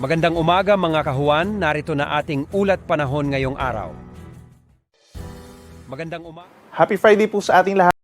Magandang umaga mga kahuan, narito na ating ulat panahon ngayong araw. Magandang umaga. Happy Friday po sa ating lahat.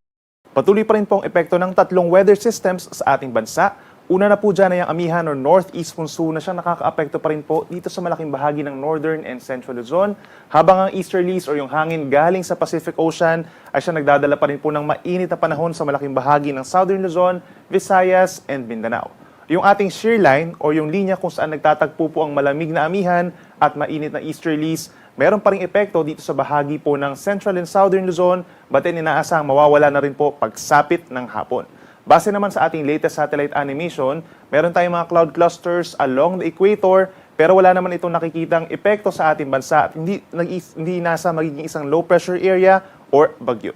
Patuloy pa rin po ang epekto ng tatlong weather systems sa ating bansa. Una na po dyan ay ang amihan o northeast monsoon na siyang nakakaapekto pa rin po dito sa malaking bahagi ng northern and central Luzon, habang ang easterlies o yung hangin galing sa Pacific Ocean ay siya nagdadala pa rin po ng mainit na panahon sa malaking bahagi ng southern Luzon, Visayas, and Mindanao. Yung ating shear line o yung linya kung saan nagtatagpo po ang malamig na amihan at mainit na easterlies, meron pa ring epekto dito sa bahagi po ng central and southern Luzon, but then inaasang mawawala na rin po pagsapit ng hapon. Base naman sa ating latest satellite animation, meron tayong mga cloud clusters along the equator, pero wala naman itong nakikitang epekto sa ating bansa at hindi nasa magiging isang low pressure area or bagyo.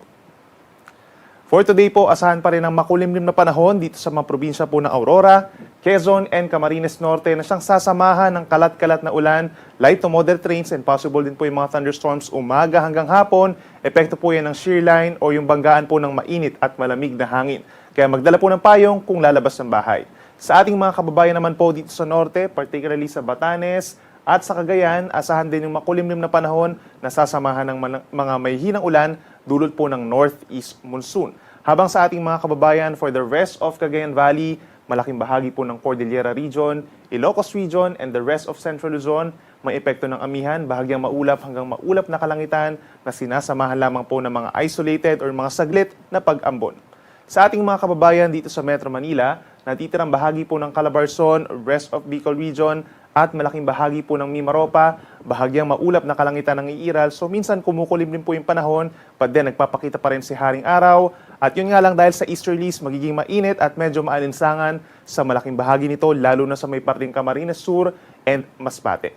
For today po, asahan pa rin ang makulimlim na panahon dito sa mga probinsya po ng Aurora, Quezon, and Camarines Norte na siyang sasamahan ng kalat-kalat na ulan, light to moderate rains, and possible din po yung mga thunderstorms umaga hanggang hapon. Epekto po yan ng shear line o yung banggaan po ng mainit at malamig na hangin. Kaya magdala po ng payong kung lalabas ng bahay. Sa ating mga kababayan naman po dito sa Norte, particularly sa Batanes at sa Cagayan, asahan din yung makulimlim na panahon na sasamahan ng mga may hinang ulan dulot po ng northeast monsoon. Habang sa ating mga kababayan for the rest of Cagayan Valley, malaking bahagi po ng Cordillera Region, Ilocos Region, and the rest of Central Luzon, may epekto ng amihan, bahagyang maulap hanggang maulap na kalangitan na sinasamahan lamang po ng mga isolated or mga saglit na pag-ambon. Sa ating mga kababayan dito sa Metro Manila, natitirang bahagi po ng Calabarzon, rest of Bicol Region, at malaking bahagi po ng Mimaropa, bahagyang maulap na kalangitan ng iiral. So minsan kumukulim din po yung panahon, but then nagpapakita pa rin si Haring Araw. At yun nga lang dahil sa easterlies, magiging mainit at medyo maalinsangan sa malaking bahagi nito, lalo na sa may parting Camarines Sur and Masbate.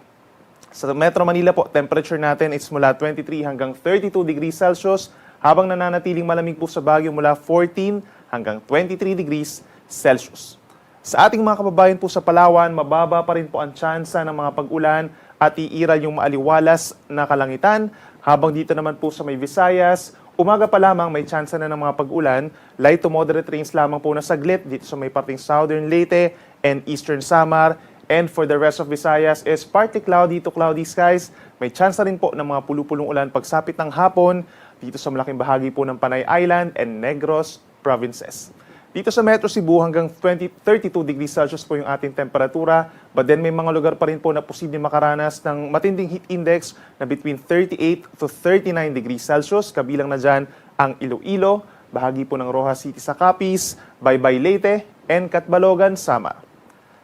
Sa Metro Manila po, temperature natin is mula 23 hanggang 32 degrees Celsius, habang nananatiling malamig po sa Baguio mula 14 hanggang 23 degrees Celsius. Sa ating mga kababayan po sa Palawan, mababa pa rin po ang tsansa ng mga pag-ulan at iiral yung maaliwalas na kalangitan. Habang dito naman po sa may Visayas, umaga pa lamang may tsansa na ng mga pag-ulan, light to moderate rains lamang po na saglit dito sa may parting southern Leyte and eastern Samar. And for the rest of Visayas is partly cloudy to cloudy skies. May tsansa rin po ng mga pulupulong ulan pagsapit ng hapon dito sa malaking bahagi po ng Panay Island and Negros provinces. Dito sa Metro Cebu hanggang 32 degrees Celsius po yung ating temperatura, but then may mga lugar pa rin po na posibleng makaranas ng matinding heat index na between 38 to 39 degrees Celsius, kabilang na dyan ang Iloilo, bahagi po ng Rojas City sa Capiz, Baybay Leyte, and Catbalogan, Samar.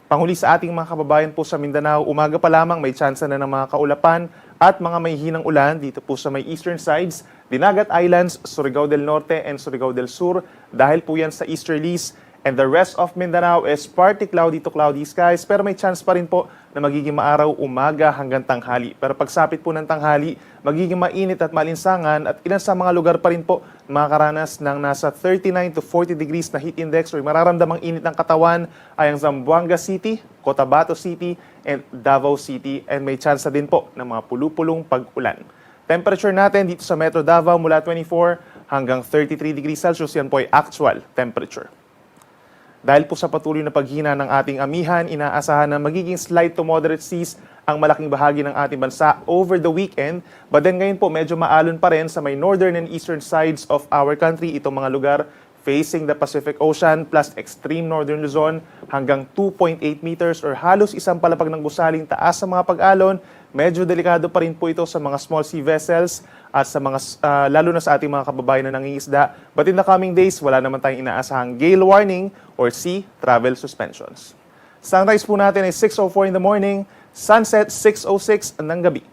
Panghuli sa ating mga kababayan po sa Mindanao, umaga pa lamang may tsansa na ng mga kaulapan at mga may hinang ulan dito po sa may eastern sides, Dinagat Islands, Surigao del Norte, and Surigao del Sur, dahil po yan sa easterlies. And the rest of Mindanao is partly cloudy to cloudy skies, pero may chance pa rin po na magiging maaraw umaga hanggang tanghali. Pero pagsapit po ng tanghali, magiging mainit at malinsangan at ilan sa mga lugar pa rin po makakaranas ng nasa 39 to 40 degrees na heat index o mararamdamang init ng katawan ay ang Zamboanga City, Cotabato City, and Davao City. And may chance din po ng mga pulupulong pag-ulan. Temperature natin dito sa Metro Davao mula 24 hanggang 33 degrees Celsius. Yan po ay actual temperature. Dahil po sa patuloy na paghina ng ating amihan, inaasahan na magiging slight to moderate seas ang malaking bahagi ng ating bansa over the weekend. But then ngayon po medyo maalon pa rin sa may northern and eastern sides of our country itong mga lugar facing the Pacific Ocean plus extreme northern Luzon hanggang 2.8 meters or halos isang palapag ng gusaling taas sa mga pag-alon. Medyo delikado pa rin po ito sa mga small sea vessels at sa mga lalo na sa ating mga kababayan na nangingisda. But in the coming days, wala naman tayong inaasahang gale warning or sea travel suspensions. Sunrise po natin ay 6:04 in the morning, sunset 6:06 ng gabi.